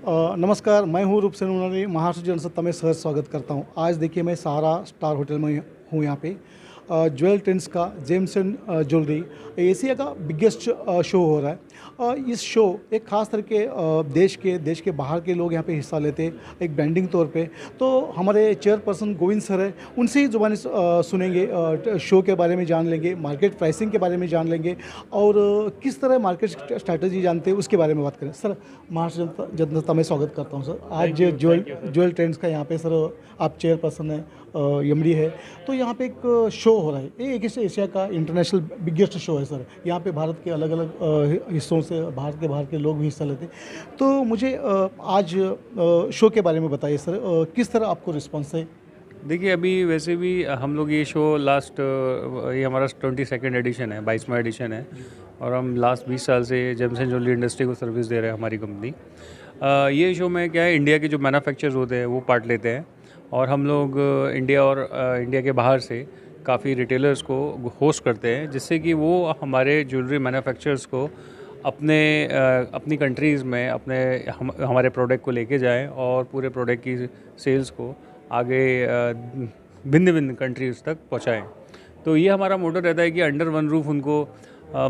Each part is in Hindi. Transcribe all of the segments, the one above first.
नमस्कार, मैं हूँ रूपसेन उन्होंने महाराष्ट्र जनसत्ता में सहर्ष स्वागत करता हूँ। आज देखिए मैं सहारा स्टार होटल में हूँ यहाँ पे। ज्वेल ट्रेंड्स का जेम्स एंड ज्वेलरी एशिया का बिगेस्ट शो हो रहा है। इस शो एक ख़ास तरह के देश के बाहर के लोग यहाँ पे हिस्सा लेते हैं एक ब्रांडिंग तौर पे। तो हमारे चेयरपर्सन गोविंद सर है, उनसे ही ज़ुबानी सुनेंगे, शो के बारे में जान लेंगे, मार्केट प्राइसिंग के बारे में जान लेंगे और किस तरह मार्केट स्ट्रैटेजी जानते हैं उसके बारे में बात करें। सर, महाराष्ट्र जनता में स्वागत करता हूँ सर। आज ज्वेल ट्रेंड्स का यहाँ पे सर आप चेयरपर्सन है, एमडी है, तो यहाँ पे एक शो हो रहा है। ये एक एशिया का इंटरनेशनल बिगेस्ट शो है सर। यहाँ पे भारत के अलग अलग हिस्सों से बाहर के लोग भी हिस्सा लेते हैं। तो मुझे आज शो के बारे में बताइए सर, किस तरह आपको रिस्पॉन्स है? देखिए, अभी वैसे भी हम लोग ये शो ये हमारा 22nd एडिशन है, 22वां एडिशन है और हम लास्ट 20 साल से जेम्स एंड ज्वेलरी इंडस्ट्री को सर्विस दे रहे हैं हमारी कंपनी। ये शो में क्या है, इंडिया के जो मैन्युफैक्चरर्स होते हैं वो पार्ट लेते हैं और हम लोग इंडिया के बाहर से काफ़ी रिटेलर्स को होस्ट करते हैं, जिससे कि वो हमारे ज्वेलरी मैन्युफैक्चरर्स को अपनी कंट्रीज़ में हमारे प्रोडक्ट को लेके जाएं और पूरे प्रोडक्ट की सेल्स को आगे भिन्न भिन्न कंट्रीज़ तक पहुंचाएं। तो ये हमारा मोटो रहता है कि अंडर वन रूफ उनको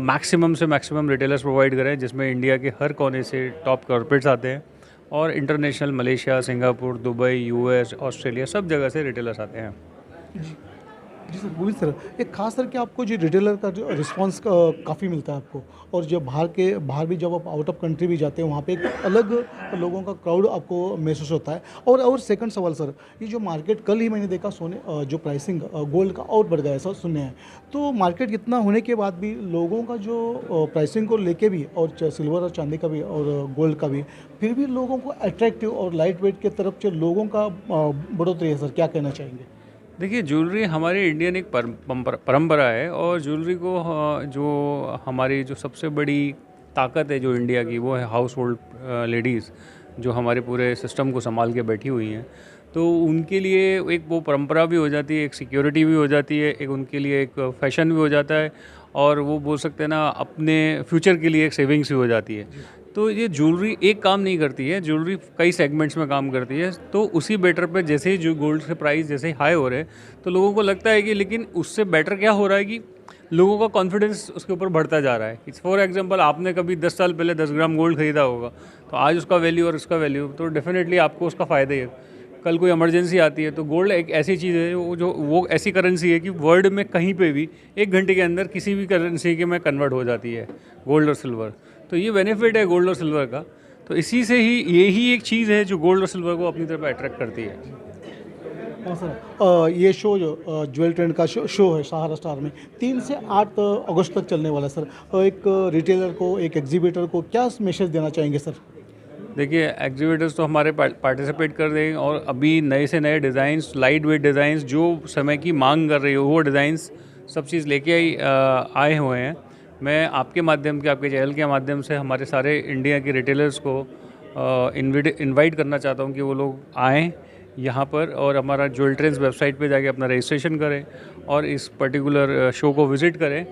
मैक्सिमम से मैक्सिमम रिटेलर्स प्रोवाइड करें, जिसमें इंडिया के हर कोने से टॉप कॉर्पोरेट्स आते हैं और international Malaysia, Singapore, Dubai, US, Australia सब जगह से रिटेलर्स आते हैं। जी सर, गोविंद सर, एक खास करके आपको जो रिटेलर का जो रिस्पांस काफ़ी मिलता है आपको, और जब बाहर भी जब आप आउट ऑफ कंट्री भी जाते हैं वहाँ पे एक अलग लोगों का क्राउड आपको महसूस होता है। और सेकंड सवाल सर, ये जो मार्केट कल ही मैंने देखा सोने जो प्राइसिंग गोल्ड का और बढ़ गया है सर, सुनने हैं। तो मार्केट इतना होने के बाद भी लोगों का जो प्राइसिंग को लेके भी और सिल्वर और चांदी का भी और गोल्ड का भी, फिर भी लोगों को अट्रैक्टिव और लाइट वेट की तरफ से लोगों का बढ़ोतरी है सर, क्या कहना चाहेंगे? देखिए, ज्वेलरी हमारी इंडियन एक परंपरा है और ज्वेलरी को जो हमारी जो सबसे बड़ी ताकत है जो इंडिया की, वो है हाउस होल्ड लेडीज़ जो हमारे पूरे सिस्टम को संभाल के बैठी हुई हैं। तो उनके लिए एक वो परंपरा भी हो जाती है, एक सिक्योरिटी भी हो जाती है, एक उनके लिए एक फैशन भी हो जाता है और वो बोल सकते हैं ना, अपने फ्यूचर के लिए एक सेविंग्स भी हो जाती है। तो ये ज्वेलरी एक काम नहीं करती है, ज्वेलरी कई सेगमेंट्स में काम करती है। तो उसी बेटर पे जैसे ही जो गोल्ड के प्राइस जैसे हाई हो रहे हैं, तो लोगों को लगता है कि लेकिन उससे बेटर क्या हो रहा है कि लोगों का कॉन्फिडेंस उसके ऊपर बढ़ता जा रहा है। फॉर एग्जांपल, आपने कभी 10 साल पहले 10 ग्राम गोल्ड खरीदा होगा, तो आज उसका वैल्यू और उसका वैल्यू, तो डेफिनेटली आपको उसका फ़ायदा ही है। कल कोई इमरजेंसी आती है तो गोल्ड एक ऐसी चीज़ है वो ऐसी करेंसी है कि वर्ल्ड में कहीं पे भी 1 घंटे के अंदर किसी भी करेंसी के में कन्वर्ट हो जाती है, गोल्ड और सिल्वर। तो ये बेनिफिट है गोल्ड और सिल्वर का। तो इसी से ही यही एक चीज़ है जो गोल्ड और सिल्वर को अपनी तरफ अट्रैक्ट करती है। हाँ सर, ये शो जो ज्वेल ट्रेंड का शो है सहारा स्टार में 3 से 8 अगस्त तक चलने वाला है सर। एक रिटेलर को, एक एग्जीबिटर को क्या मैसेज देना चाहेंगे सर? देखिए, एग्जीबिटर्स तो हमारे पार्टिसिपेट कर रहे हैं और अभी नए से नए डिज़ाइंस, लाइट वेट डिज़ाइंस जो समय की मांग कर रही हो, वो डिज़ाइंस सब चीज़ लेके आए हुए हैं। मैं आपके माध्यम के, आपके चैनल के माध्यम से हमारे सारे इंडिया के रिटेलर्स को इनवाइट करना चाहता हूँ कि वो लोग आएँ यहाँ पर और हमारा ज्वेल ट्रेंड्स वेबसाइट पे जाके अपना रजिस्ट्रेशन करें और इस पर्टिकुलर शो को विज़िट करें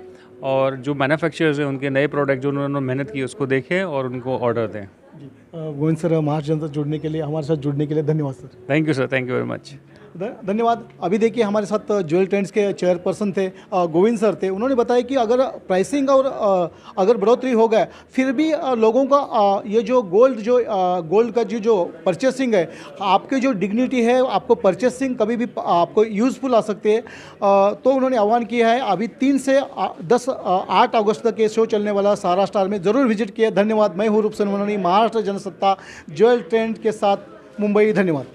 और जो मैन्युफैक्चरर्स हैं उनके नए प्रोडक्ट जो उन्होंने मेहनत की उसको देखें और उनको ऑर्डर दें। जी, गोविंद सर, महाराष्ट्र जनता जुड़ने के लिए, हमारे साथ जुड़ने के लिए धन्यवाद sir. Thank you sir, thank you very much. धन्यवाद। अभी देखिए हमारे साथ ज्वेल ट्रेंड्स के चेयरपर्सन थे, गोविंद सर थे। उन्होंने बताया कि अगर प्राइसिंग और अगर बढ़ोतरी हो गया, फिर भी लोगों का ये जो गोल्ड का जो परचेसिंग है, आपके जो डिग्निटी है, आपको परचेसिंग कभी भी आपको यूज़फुल आ सकते हैं। तो उन्होंने आह्वान किया है, अभी 3 से 8 अगस्त तक ये शो चलने वाला सहारा स्टार में ज़रूर विजिट किया। धन्यवाद। मैं हूँ रूपसेन मनोनी, महाराष्ट्र जनसत्ता ज्वेल ट्रेंड के साथ मुंबई। धन्यवाद।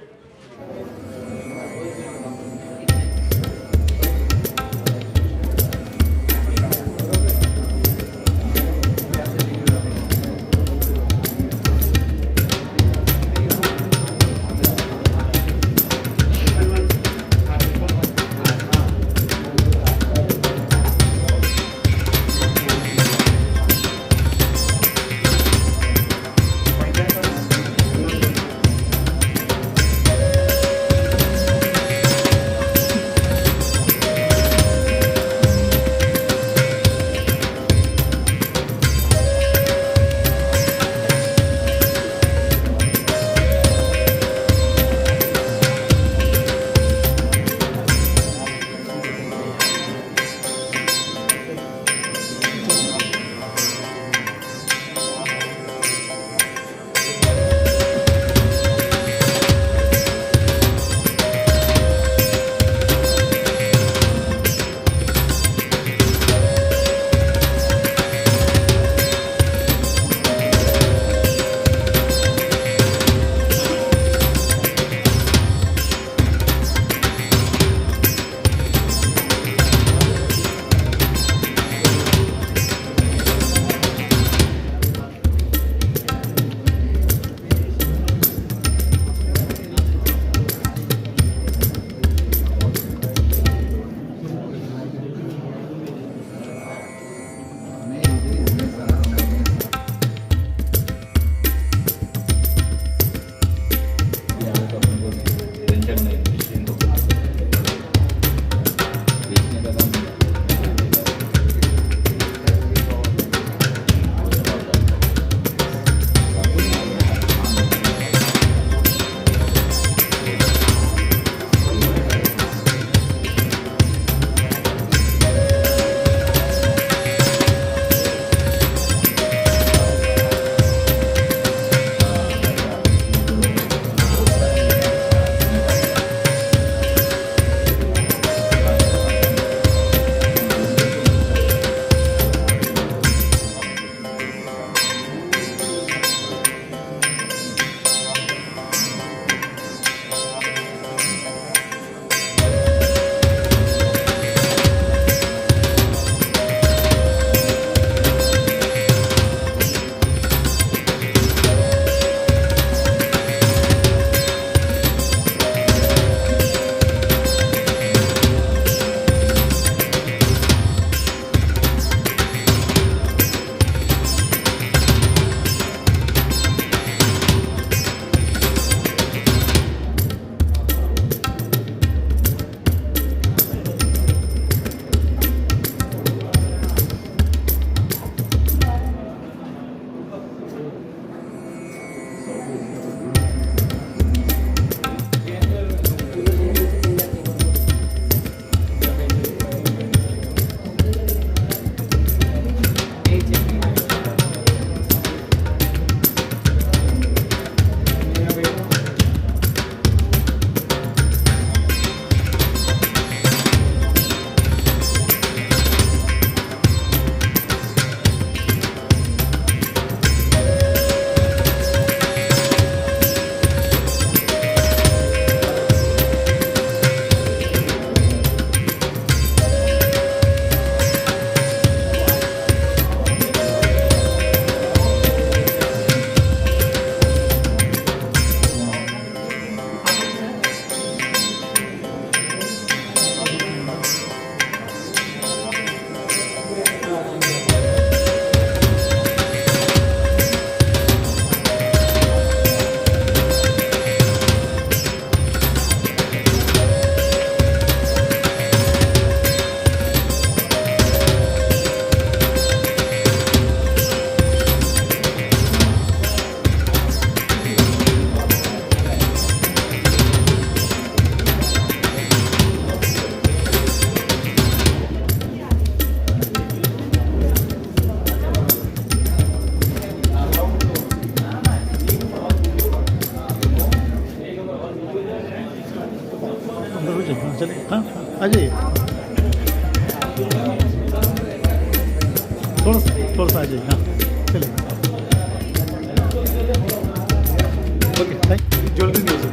ज्वेलरी न्यूज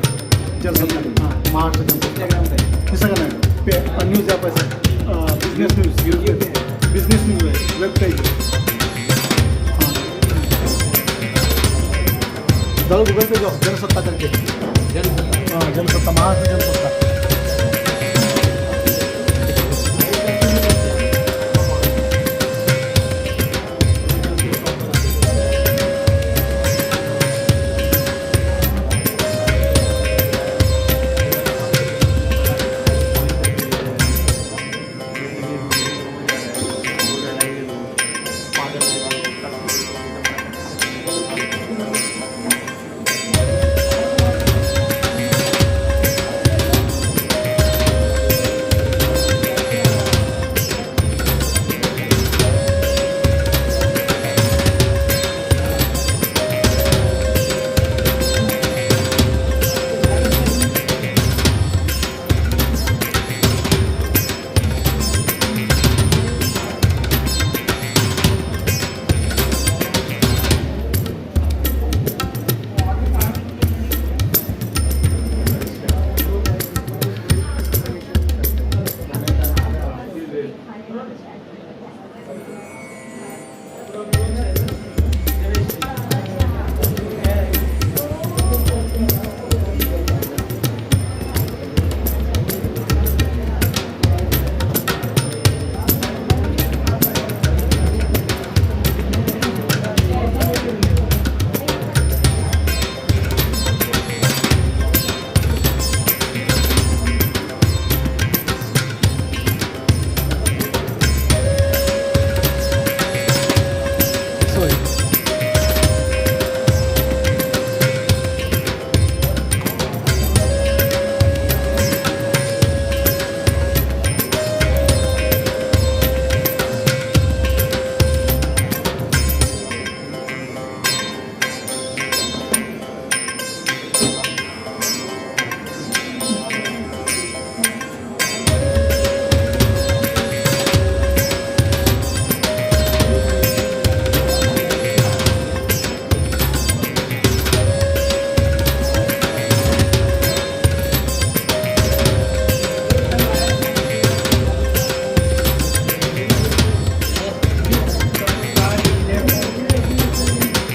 जनसत्ता हां महाराष्ट्र जनसत्ता हे सगळं नाही न्यूज ॲप आहे बिझनेस न्यूज बिझनेस न्यूज आहे वेब पेज हां गुगल पेज ऑफ जनसत्ता करके जनसत्ता महाराष्ट्र जनसत्ता